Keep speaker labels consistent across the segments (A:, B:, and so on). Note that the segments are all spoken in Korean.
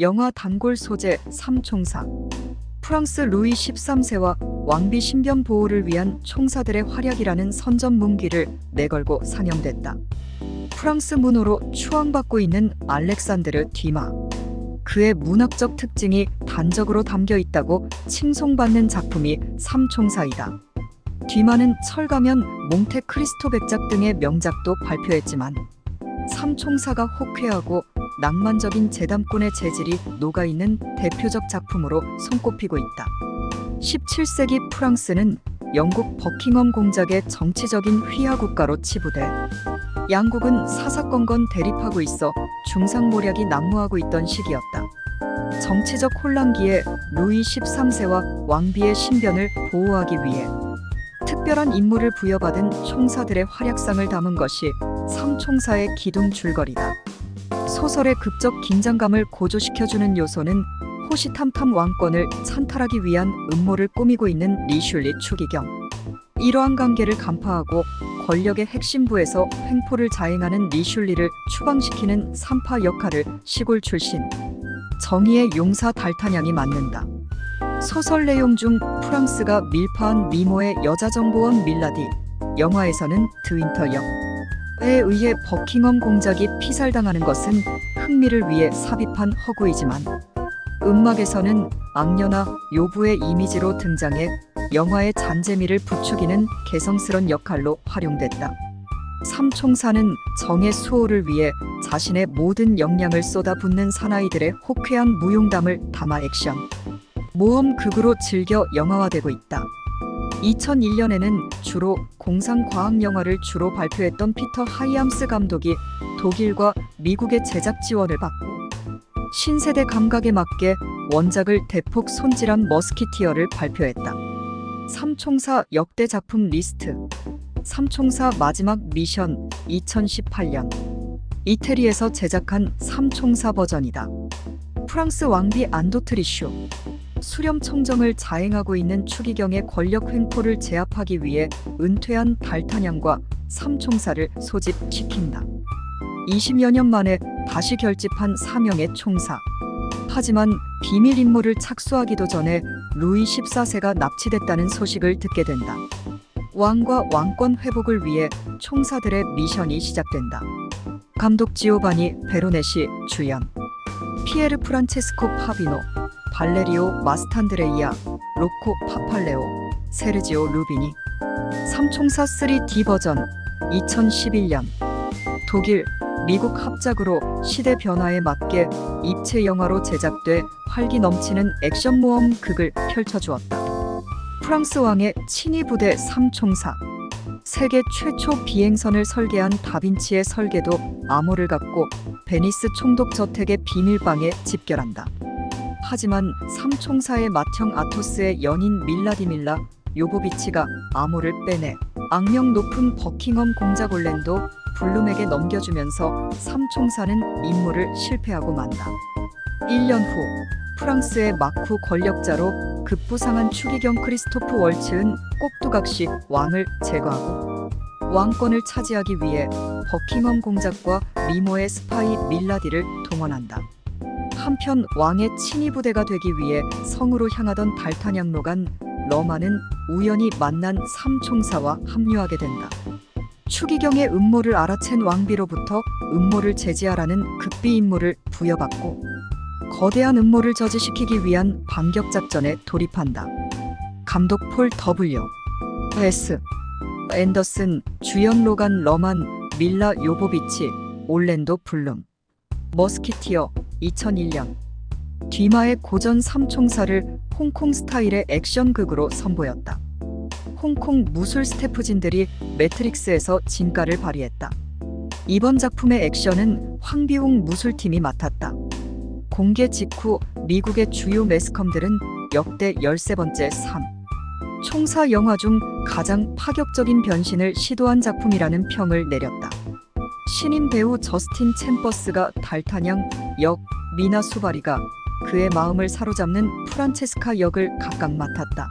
A: 영화 단골 소재 삼총사. 프랑스 루이 13세와 왕비 신변 보호를 위한 총사들의 활약이라는 선전 문기를 내걸고 상영됐다. 프랑스 문호로 추앙받고 있는 알렉산드르 듀마. 그의 문학적 특징이 단적으로 담겨 있다고 칭송받는 작품이 삼총사이다. 듀마는 철가면, 몽테크리스토 백작 등의 명작도 발표했지만 삼총사가 호쾌하고 낭만적인 재담권의 재질이 녹아있는 대표적 작품으로 손꼽히고 있다. 17세기 프랑스는 영국 버킹엄 공작의 정치적인 휘하 국가로 치부돼 양국은 사사건건 대립하고 있어 중상모략이 난무하고 있던 시기였다. 정치적 혼란기에 루이 13세와 왕비의 신변을 보호하기 위해 특별한 임무를 부여받은 총사들의 활약상을 담은 것이 삼총사의 기둥 줄거리다. 소설의 극적 긴장감을 고조시켜주는 요소는 호시탐탐 왕권을 찬탈하기 위한 음모를 꾸미고 있는 리슐리 추기경. 이러한 관계를 간파하고 권력의 핵심부에서 횡포를 자행하는 리슐리를 추방시키는 삼파 역할을 시골 출신 정의의 용사 달타냥이 맡는다. 소설 내용 중 프랑스가 밀파한 미모의 여자정보원 밀라디, 영화에서는 드윈터 역에 의해 버킹엄 공작이 피살당하는 것은 흥미를 위해 삽입한 허구이지만 음악에서는 악녀나 요부의 이미지로 등장해 영화의 잔재미를 부추기는 개성스런 역할로 활용됐다. 삼총사는 정의 수호를 위해 자신의 모든 역량을 쏟아붓는 사나이들의 호쾌한 무용담을 담아 액션, 모험 극으로 즐겨 영화화되고 있다. 2001년에는 주로 공상 과학 영화를 발표했던 피터 하이암스 감독이 독일과 미국의 제작 지원을 받고 신세대 감각에 맞게 원작을 대폭 손질한 머스키티어를 발표했다. 삼총사 역대 작품 리스트. 삼총사 마지막 미션 2018년 이태리에서 제작한 삼총사 버전이다. 프랑스 왕비 안도트리슈. 수렴 청정을 자행하고 있는 추기경의 권력 횡포를 제압하기 위해 은퇴한 달타냥과 삼총사를 소집시킨다. 20여 년 만에 다시 결집한 사명의 총사. 하지만 비밀 임무를 착수하기도 전에 루이 14세가 납치됐다는 소식을 듣게 된다. 왕과 왕권 회복을 위해 총사들의 미션이 시작된다. 감독 지오바니 베로네시 주연. 피에르 프란체스코 파비노, 발레리오 마스탄드레이아, 로코 파팔레오, 세르지오 루비니. 삼총사 3D 버전 2011년. 독일, 미국 합작으로 시대 변화에 맞게 입체 영화로 제작돼 활기 넘치는 액션 모험 극을 펼쳐주었다. 프랑스 왕의 친위 부대 삼총사. 세계 최초 비행선을 설계한 다빈치의 설계도 암호를 갖고 베니스 총독 저택의 비밀방에 집결한다. 하지만 삼총사의 맏형 아토스의 연인 밀라디밀라 요보비치가 암호를 빼내 악명 높은 버킹엄 공작 올랜도 블룸에게 넘겨주면서 삼총사는 임무를 실패하고 만다. 1년 후 프랑스의 막후 권력자로 급부상한 추기경 크리스토프 월츠은 꼭두각시 왕을 제거하고 왕권을 차지하기 위해 버킹엄 공작과 미모의 스파이 밀라디를 동원한다. 한편 왕의 친위 부대가 되기 위해 성으로 향하던 달타냥로간 러마는 우연히 만난 삼총사와 합류하게 된다. 추기경의 음모를 알아챈 왕비로부터 음모를 제지하라는 급비 임무를 부여받고 거대한 음모를 저지시키기 위한 반격 작전에 돌입한다. 감독 폴 W. S. 앤더슨, 주연 로간 러만, 밀라 요보비치, 올랜도 블룸. 머스키티어 2001년. 듀마의 고전 삼총사를 홍콩 스타일의 액션극으로 선보였다. 홍콩 무술 스태프진들이 매트릭스에서 진가를 발휘했다. 이번 작품의 액션은 황비웅 무술팀이 맡았다. 공개 직후 미국의 주요 매스컴들은 역대 13번째 총사 영화 중 가장 파격적인 변신을 시도한 작품이라는 평을 내렸다. 신인 배우 저스틴 챔버스가 달타냥 역, 미나 수바리가 그의 마음을 사로잡는 프란체스카 역을 각각 맡았다.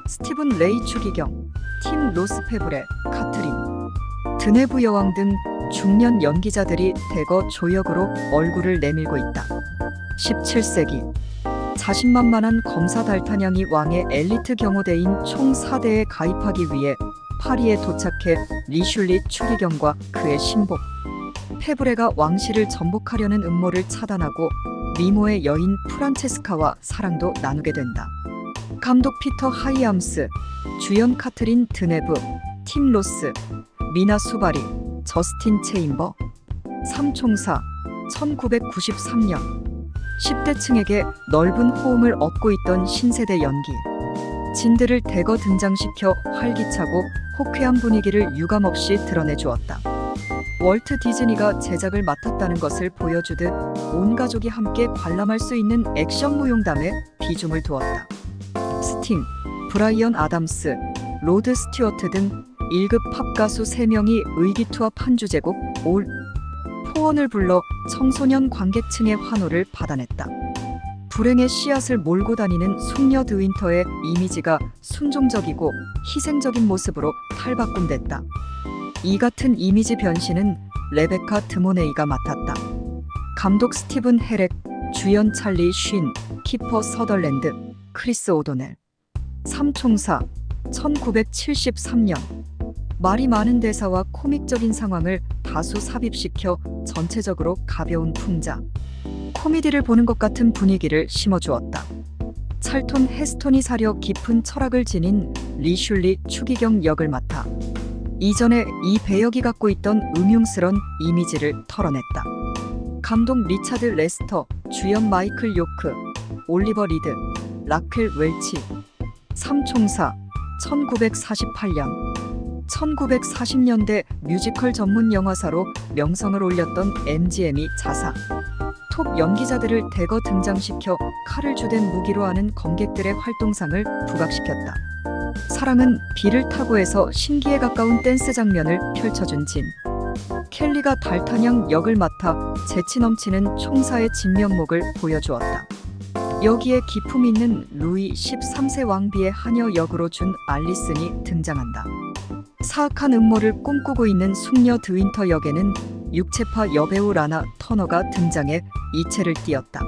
A: 스티븐 레이 추기경, 팀 로스페브레, 카트린, 드네브 여왕 등 중년 연기자들이 대거 조역으로 얼굴을 내밀고 있다. 17세기 자신만만한 검사 달타냥이 왕의 엘리트 경호대인 총 4대에 가입하기 위해 파리에 도착해 리슐리 추기경과 그의 신복 페브레가 왕실을 전복하려는 음모를 차단하고 미모의 여인 프란체스카와 사랑도 나누게 된다. 감독 피터 하이암스, 주연 카트린 드네브, 팀 로스, 미나 수바리, 저스틴 체임버. 삼총사 1993년 10대층에게 넓은 호응을 얻고 있던 신세대 연기 진들을 대거 등장시켜 활기차고 호쾌한 분위기를 유감없이 드러내주었다. 월트 디즈니가 제작을 맡았다는 것을 보여주듯 온 가족이 함께 관람할 수 있는 액션 무용담에 비중을 두었다. 스팅, 브라이언 아담스, 로드 스튜어트 등 1급 팝 가수 3명이 의기투합한 주제곡 올 포원을 불러 청소년 관객층의 환호를 받아냈다. 불행의 씨앗을 몰고 다니는 숙녀 드윈터의 이미지가 순종적이고 희생적인 모습으로 탈바꿈됐다. 이 같은 이미지 변신은 레베카 드모네이가 맡았다. 감독 스티븐 헤렉, 주연 찰리 쉰, 키퍼 서덜랜드, 크리스 오도넬. 삼총사 1973년 말이 많은 대사와 코믹적인 상황을 다수 삽입시켜 전체적으로 가벼운 풍자, 코미디를 보는 것 같은 분위기를 심어주었다. 찰톤 헤스톤이 사려 깊은 철학을 지닌 리슐리 추기경 역을 맡아 이전에 이 배역이 갖고 있던 음흉스런 이미지를 털어냈다. 감독 리차드 레스터, 주연 마이클 요크, 올리버 리드, 라켈 웰치. 삼총사 1948년 1940년대 뮤지컬 전문 영화사로 명성을 올렸던 MGM이 자사. 톱 연기자들을 대거 등장시켜 칼을 주된 무기로 하는 검객들의 활동상을 부각시켰다. 사랑은 비를 타고에서 신기에 가까운 댄스 장면을 펼쳐준 진 켈리가 달타냥 역을 맡아 재치 넘치는 총사의 진면목을 보여주었다. 여기에 기품 있는 루이 13세 왕비의 하녀 역으로 준 알리슨이 등장한다. 사악한 음모를 꿈꾸고 있는 숙녀 드윈터 역에는 육체파 여배우 라나 터너가 등장해 이채를 띄었다.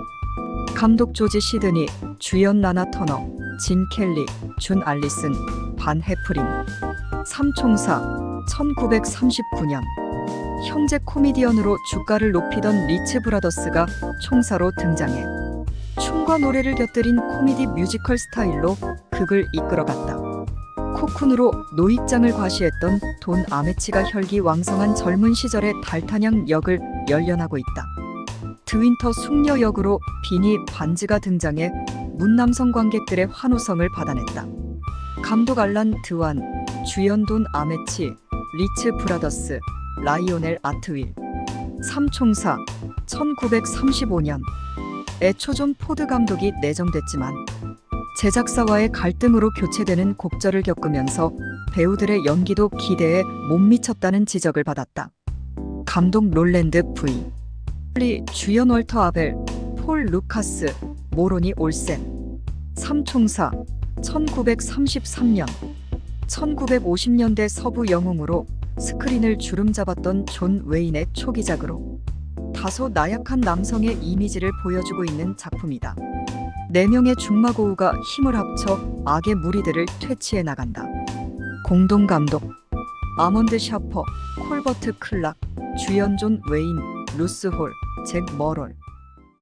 A: 감독 조지 시드니, 주연 라나 터너, 진 켈리, 준 알리슨, 반 해프린. 삼총사 1939년 형제 코미디언으로 주가를 높이던 리츠 브라더스가 총사로 등장해 춤과 노래를 곁들인 코미디 뮤지컬 스타일로 극을 이끌어갔다. 코쿤으로 노입장을 과시했던 돈 아메치가 혈기왕성한 젊은 시절의 달타냥 역을 열연하고 있다. 드윈터 숙녀 역으로 비니 반즈가 등장해 문남성 관객들의 환호성을 받아냈다. 감독 알란 드완, 주연 돈 아메치, 리츠 브라더스, 라이오넬 아트윌. 삼총사 1935년 애초 존 포드 감독이 내정됐지만 제작사와의 갈등으로 교체되는 곡절을 겪으면서 배우들의 연기도 기대에 못 미쳤다는 지적을 받았다. 감독 롤랜드 V. 리, 주연 월터 아벨, 폴 루카스, 모로니 올센. 삼총사 1933년 1950년대 서부 영웅으로 스크린을 주름잡았던 존 웨인의 초기작으로 다소 나약한 남성의 이미지를 보여주고 있는 작품이다. 4명의 중마고우가 힘을 합쳐 악의 무리들을 퇴치해 나간다. 공동 감독 아먼드 샤퍼, 콜버트 클락, 주연 존 웨인, 루스 홀, 잭 머럴.